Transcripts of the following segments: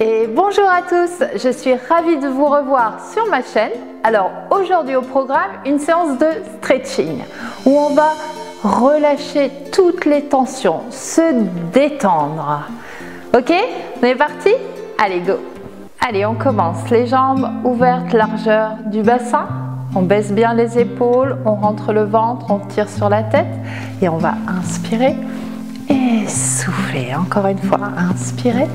Et bonjour à tous, je suis ravie de vous revoir sur ma chaîne. Alors aujourd'hui au programme, une séance de stretching où on va relâcher toutes les tensions, se détendre. Ok, on est parti? Allez go! Allez, on commence. Les jambes ouvertes, largeur du bassin. On baisse bien les épaules, on rentre le ventre, on tire sur la tête et on va inspirer et souffler. Encore une fois, inspirer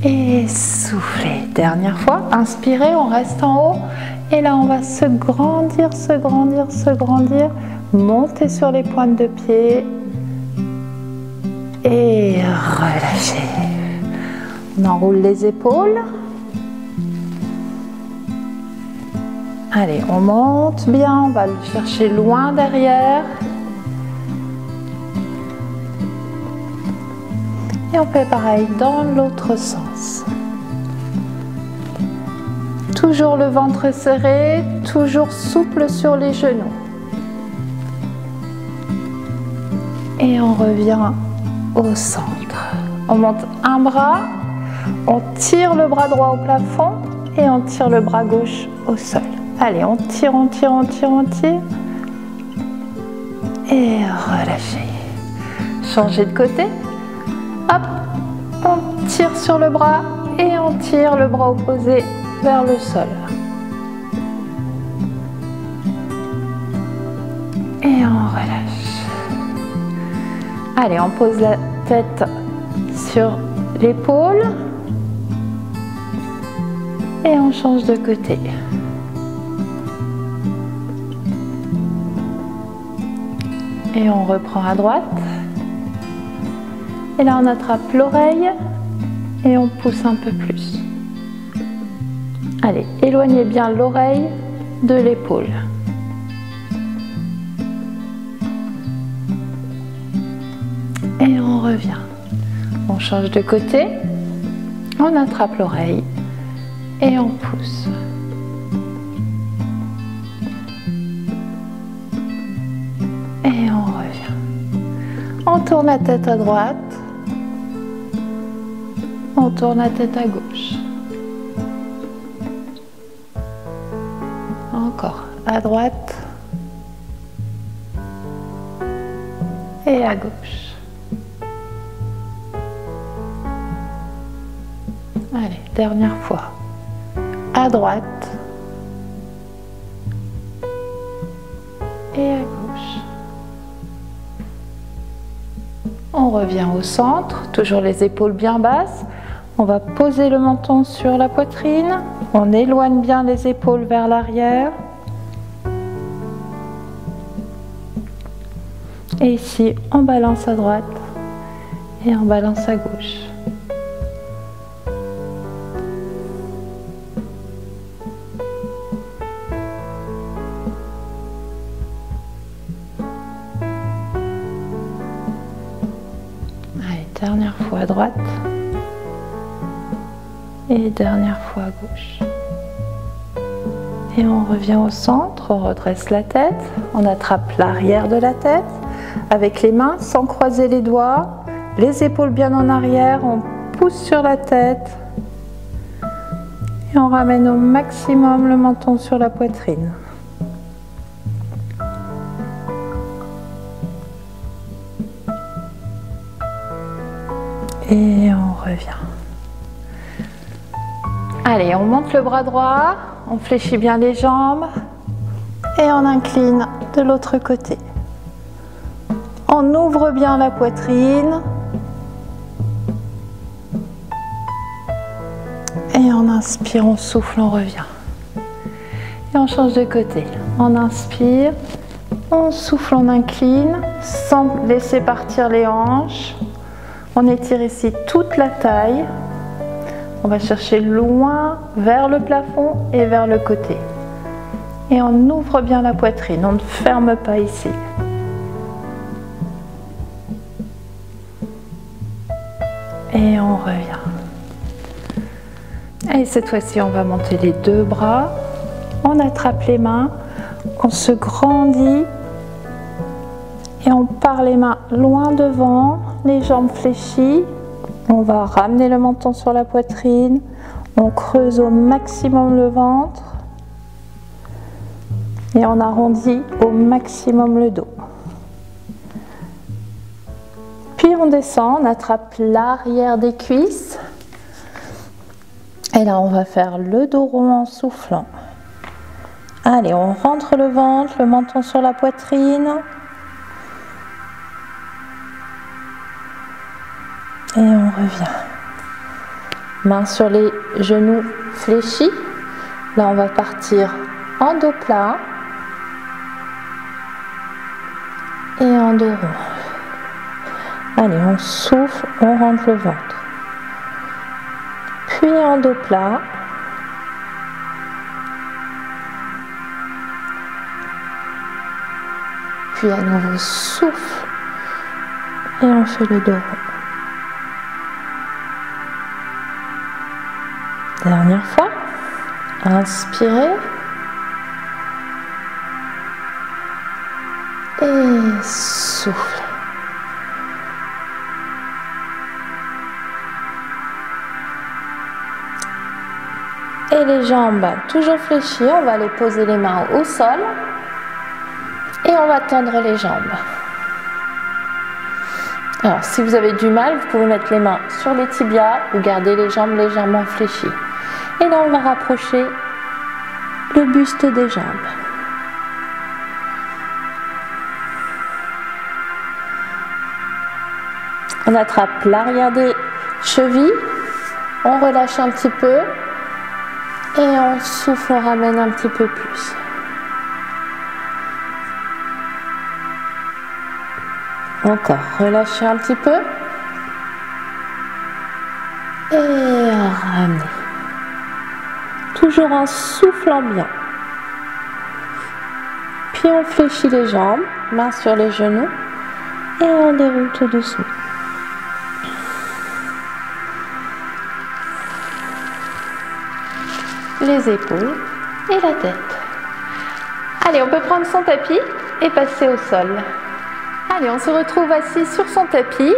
et souffler. Dernière fois, inspirez, on reste en haut et là on va se grandir, se grandir, se grandir, monter sur les pointes de pied et relâcher. On enroule les épaules. Allez, on monte bien, on va le chercher loin derrière. Et on fait pareil dans l'autre sens. Toujours le ventre serré, toujours souple sur les genoux. Et on revient au centre. On monte un bras, on tire le bras droit au plafond et on tire le bras gauche au sol. Allez, on tire, on tire, on tire, on tire. Et relâchez. Changez de côté. Hop, on tire sur le bras et on tire le bras opposé vers le sol. Et on relâche. Allez, on pose la tête sur l'épaule et on change de côté. Et on reprend à droite. Et là, on attrape l'oreille et on pousse un peu plus. Allez, éloignez bien l'oreille de l'épaule. Et on revient. On change de côté. On attrape l'oreille et on pousse. Et on revient. On tourne la tête à droite. On tourne la tête à gauche. Encore à droite et à gauche. Allez, dernière fois. À droite et à gauche. On revient au centre, toujours les épaules bien basses. On va poser le menton sur la poitrine. On éloigne bien les épaules vers l'arrière. Et ici, on balance à droite et on balance à gauche. Allez, dernière fois à droite. Et dernière fois à gauche. Et on revient au centre, on redresse la tête, on attrape l'arrière de la tête avec les mains sans croiser les doigts, les épaules bien en arrière, on pousse sur la tête et on ramène au maximum le menton sur la poitrine. Et on revient. Allez, on monte le bras droit, on fléchit bien les jambes et on incline de l'autre côté. On ouvre bien la poitrine et on inspire, on souffle, on revient. Et on change de côté. On inspire, on souffle, on incline sans laisser partir les hanches. On étire ici toute la taille. On va chercher loin vers le plafond et vers le côté. Et on ouvre bien la poitrine, on ne ferme pas ici. Et on revient. Et cette fois-ci, on va monter les deux bras. On attrape les mains, on se grandit et on part les mains loin devant, les jambes fléchies. On va ramener le menton sur la poitrine. On creuse au maximum le ventre. Et on arrondit au maximum le dos. Puis on descend, on attrape l'arrière des cuisses. Et là, on va faire le dos rond en soufflant. Allez, on rentre le ventre, le menton sur la poitrine. Et on revient. Main sur les genoux fléchis. Là, on va partir en dos plat. Et en dos rond. Allez, on souffle, on rentre le ventre. Puis en dos plat. Puis à nouveau souffle. Et on fait le dos rond. Dernière fois. Inspirez. Et soufflez. Et les jambes toujours fléchies, on va aller poser les mains au sol et on va tendre les jambes. Alors si vous avez du mal, vous pouvez mettre les mains sur les tibias ou garder les jambes légèrement fléchies. Et là on va rapprocher le buste des jambes. On attrape l'arrière des chevilles, on relâche un petit peu. Et on souffle, on ramène un petit peu plus. Encore, relâchez un petit peu. Et ramenez. Toujours en soufflant bien. Puis on fléchit les jambes, main sur les genoux. Et on déroule tout doucement. Les épaules et la tête. Allez, on peut prendre son tapis et passer au sol. Allez, on se retrouve assis sur son tapis,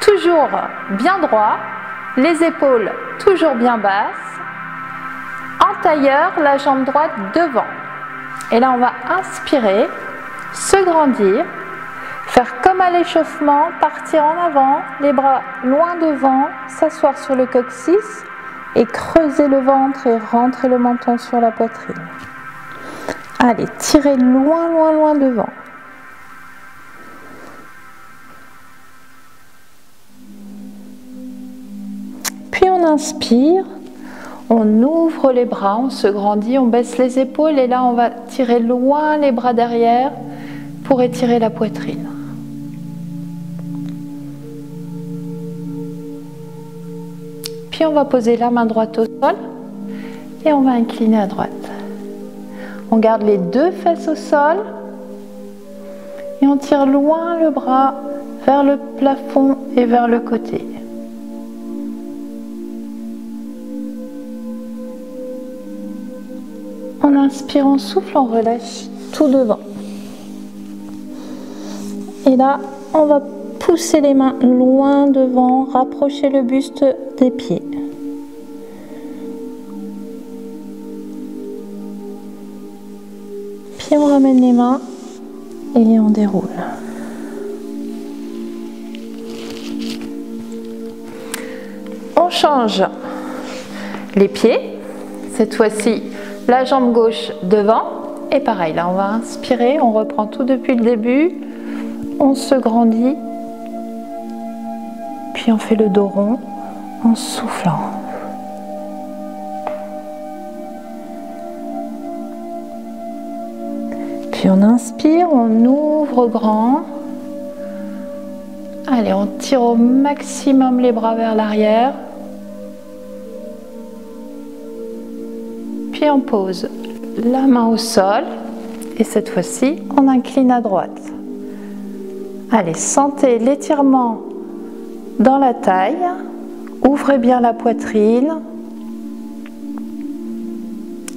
toujours bien droit, les épaules toujours bien basses. En tailleur, la jambe droite devant. Et là, on va inspirer, se grandir, faire comme à l'échauffement, partir en avant, les bras loin devant, s'asseoir sur le coccyx. Et creusez le ventre et rentrez le menton sur la poitrine. Allez, tirez loin, loin, loin devant. Puis on inspire, on ouvre les bras, on se grandit, on baisse les épaules et là on va tirer loin les bras derrière pour étirer la poitrine. Puis on va poser la main droite au sol et on va incliner à droite. On garde les deux fesses au sol et on tire loin le bras vers le plafond et vers le côté. On inspire, on souffle, on relâche tout devant. Et là, on va pousser les mains loin devant, rapprocher le buste des pieds. Puis on ramène les mains et on déroule. On change les pieds. Cette fois-ci, la jambe gauche devant. Et pareil, là on va inspirer, on reprend tout depuis le début. On se grandit. Puis on fait le dos rond en soufflant. Puis on inspire, on ouvre grand. Allez, on tire au maximum les bras vers l'arrière. Puis on pose la main au sol. Et cette fois-ci, on incline à droite. Allez, sentez l'étirement dans la taille. Ouvrez bien la poitrine.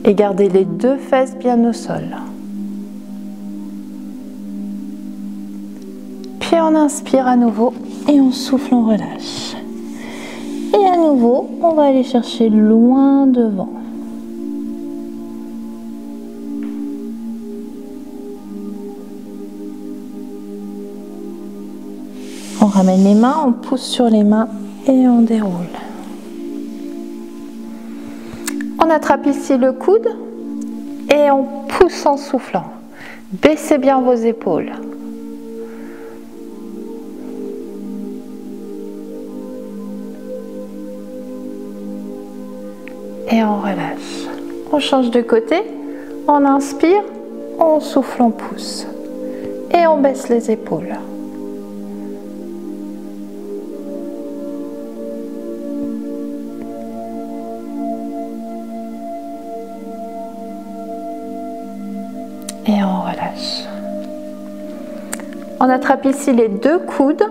Et gardez les deux fesses bien au sol. Puis on inspire à nouveau et on souffle, on relâche. Et à nouveau, on va aller chercher loin devant. On ramène les mains, on pousse sur les mains et on déroule. On attrape ici le coude et on pousse en soufflant. Baissez bien vos épaules. Et on relâche. On change de côté, on inspire, on souffle, on pousse. Et on baisse les épaules. Et on relâche. On attrape ici les deux coudes.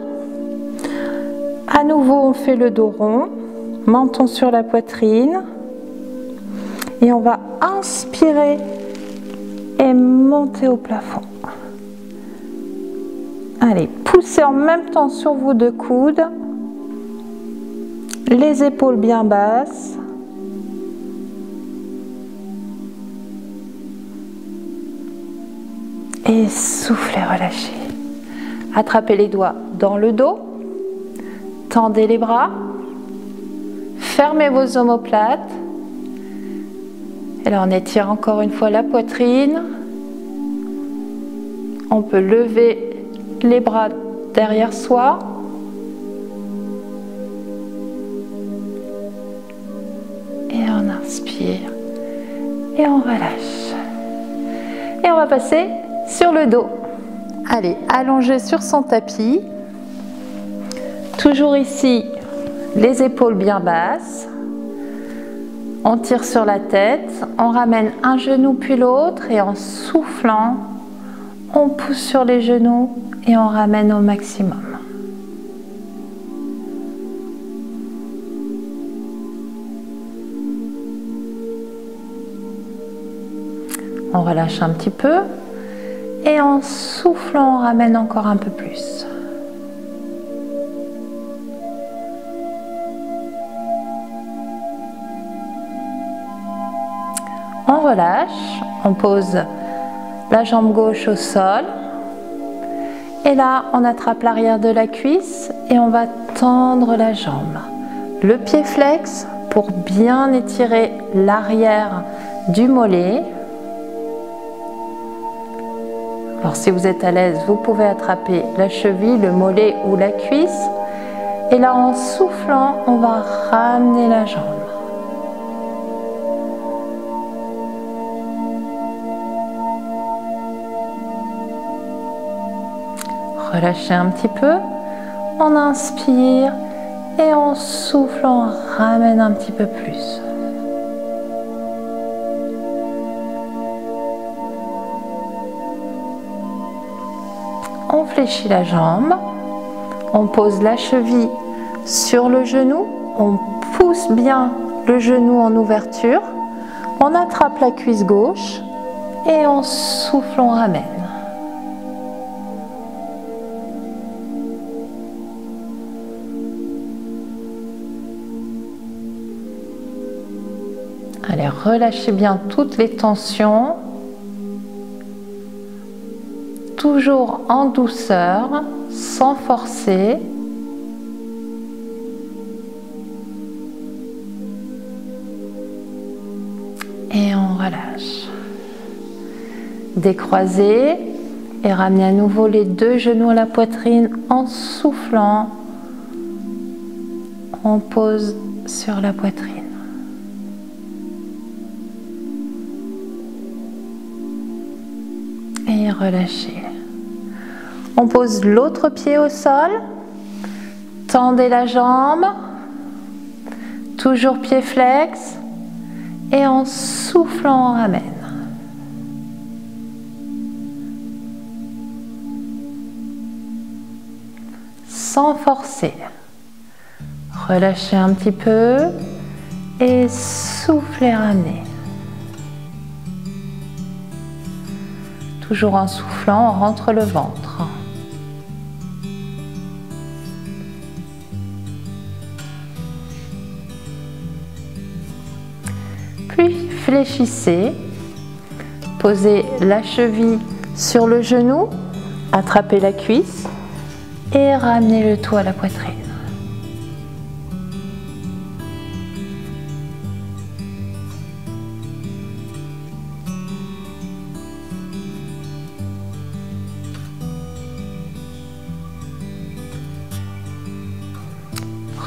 À nouveau, on fait le dos rond, menton sur la poitrine. Et on va inspirer et monter au plafond. Allez, poussez en même temps sur vos deux coudes. Les épaules bien basses. Et soufflez, relâchez. Attrapez les doigts dans le dos. Tendez les bras. Fermez vos omoplates. Et là, on étire encore une fois la poitrine. On peut lever les bras derrière soi. Et on inspire. Et on relâche. Et on va passer sur le dos. Allez, allongé sur son tapis. Toujours ici, les épaules bien basses. On tire sur la tête, on ramène un genou puis l'autre et en soufflant, on pousse sur les genoux et on ramène au maximum. On relâche un petit peu et en soufflant, on ramène encore un peu plus. On relâche, on pose la jambe gauche au sol et là on attrape l'arrière de la cuisse et on va tendre la jambe. Le pied flex pour bien étirer l'arrière du mollet. Alors si vous êtes à l'aise, vous pouvez attraper la cheville, le mollet ou la cuisse et là en soufflant, on va ramener la jambe. Relâchez un petit peu, on inspire et on souffle, on ramène un petit peu plus. On fléchit la jambe, on pose la cheville sur le genou, on pousse bien le genou en ouverture, on attrape la cuisse gauche et on souffle, on ramène. Allez, relâchez bien toutes les tensions. Toujours en douceur, sans forcer. Et on relâche. Décroisez et ramenez à nouveau les deux genoux à la poitrine en soufflant. On pose sur la poitrine. Et relâchez. On pose l'autre pied au sol. Tendez la jambe. Toujours pied flex. Et en soufflant, on ramène. Sans forcer. Relâchez un petit peu. Et soufflez, ramenez. Toujours en soufflant, on rentre le ventre. fléchissez, posez la cheville sur le genou, attrapez la cuisse et ramenez le tout à la poitrine.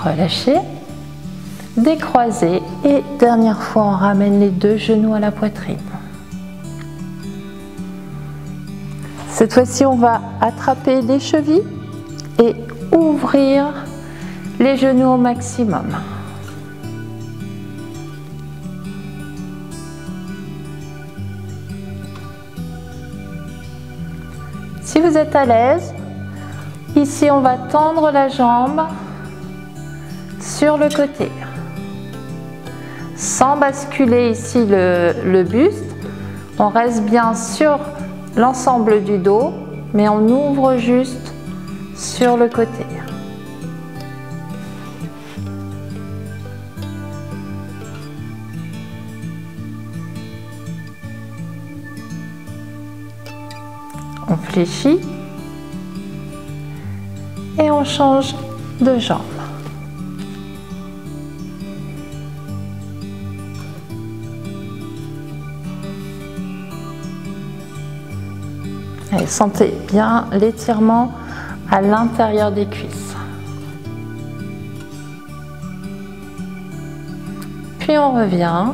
Relâchez, décroisez et dernière fois on ramène les deux genoux à la poitrine. Cette fois-ci on va attraper les chevilles et ouvrir les genoux au maximum. Si vous êtes à l'aise, ici on va tendre la jambe sur le côté, sans basculer ici le buste. On reste bien sur l'ensemble du dos, mais on ouvre juste sur le côté. On fléchit et on change de jambe. Et sentez bien l'étirement à l'intérieur des cuisses. Puis on revient.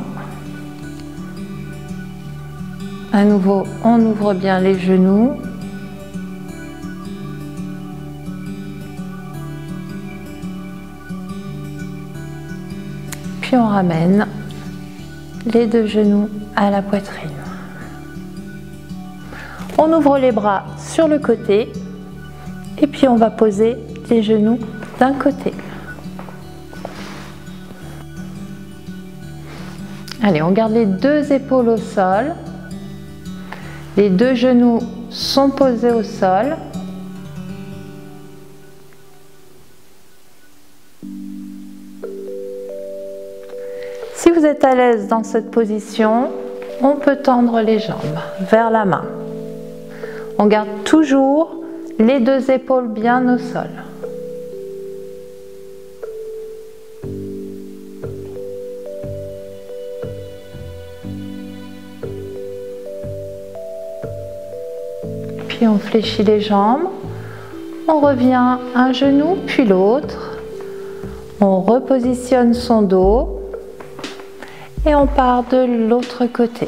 À nouveau, on ouvre bien les genoux. Puis on ramène les deux genoux à la poitrine. On ouvre les bras sur le côté et puis on va poser les genoux d'un côté. Allez, on garde les deux épaules au sol. Les deux genoux sont posés au sol. Si vous êtes à l'aise dans cette position, on peut tendre les jambes vers la main. On garde toujours les deux épaules bien au sol. Puis on fléchit les jambes. On revient un genou puis l'autre. On repositionne son dos et on part de l'autre côté.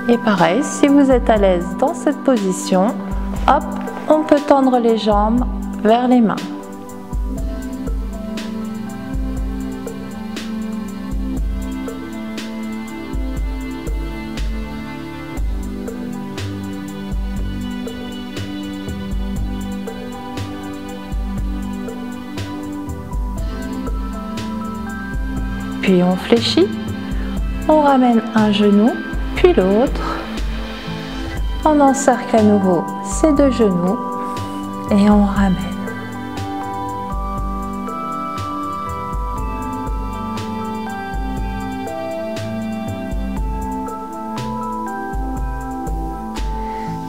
Et pareil, si vous êtes à l'aise dans cette position, hop, on peut tendre les jambes vers les mains. Puis on fléchit, on ramène un genou, puis l'autre. On encercle à nouveau ces deux genoux et on ramène.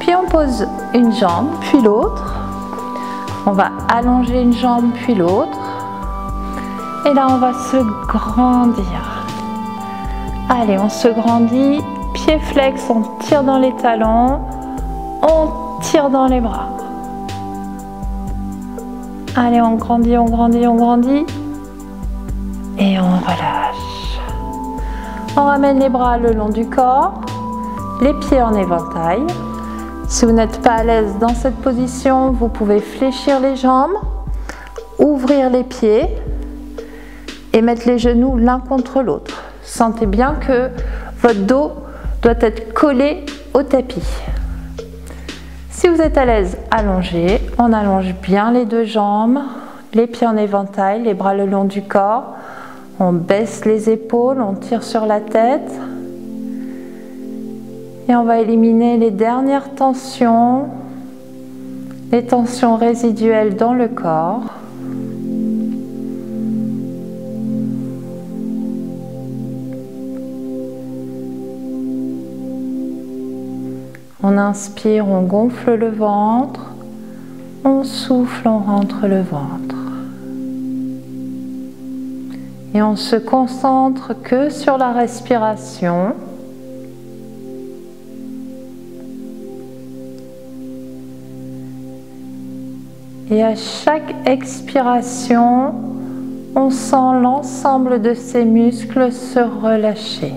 Puis on pose une jambe, puis l'autre. On va allonger une jambe, puis l'autre. Et là, on va se grandir. Allez, on se grandit. Pied flex, on tire dans les talons. On tire dans les bras. Allez, on grandit, on grandit, on grandit. Et on relâche. On ramène les bras le long du corps. Les pieds en éventail. Si vous n'êtes pas à l'aise dans cette position, vous pouvez fléchir les jambes, ouvrir les pieds et mettre les genoux l'un contre l'autre. Sentez bien que votre dos doit être collé au tapis. Si vous êtes à l'aise, allongez. On allonge bien les deux jambes, les pieds en éventail, les bras le long du corps. On baisse les épaules, on tire sur la tête. Et on va éliminer les dernières tensions, les tensions résiduelles dans le corps. On inspire, on gonfle le ventre. On souffle, on rentre le ventre. Et on se concentre que sur la respiration. Et à chaque expiration, on sent l'ensemble de ces muscles se relâcher.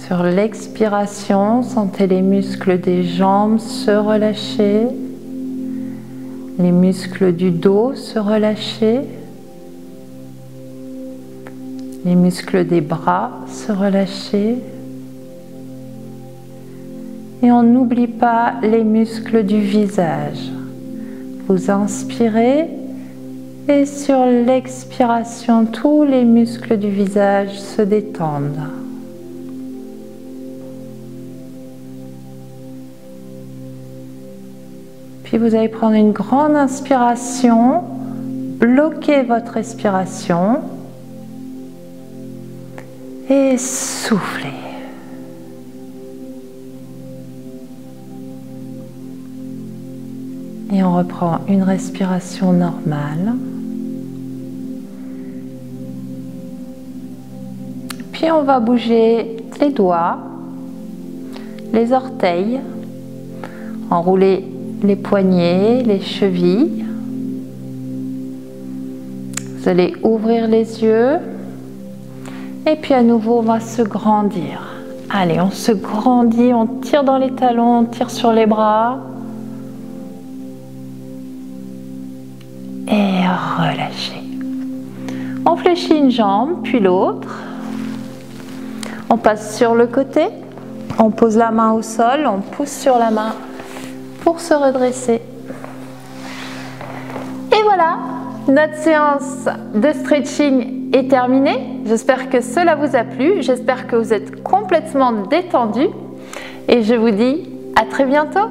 Sur l'expiration, sentez les muscles des jambes se relâcher, les muscles du dos se relâcher, les muscles des bras se relâcher. Et on n'oublie pas les muscles du visage. Vous inspirez et sur l'expiration, tous les muscles du visage se détendent. Puis vous allez prendre une grande inspiration, bloquez votre respiration et soufflez. Et on reprend une respiration normale. Puis on va bouger les doigts, les orteils, enrouler les poignets, les chevilles. Vous allez ouvrir les yeux et puis à nouveau on va se grandir. Allez, on se grandit, on tire dans les talons, on tire sur les bras et relâchez. On fléchit une jambe puis l'autre. On passe sur le côté, on pose la main au sol, on pousse sur la main pour se redresser. Et voilà, notre séance de stretching est terminée. J'espère que cela vous a plu, j'espère que vous êtes complètement détendu et je vous dis à très bientôt.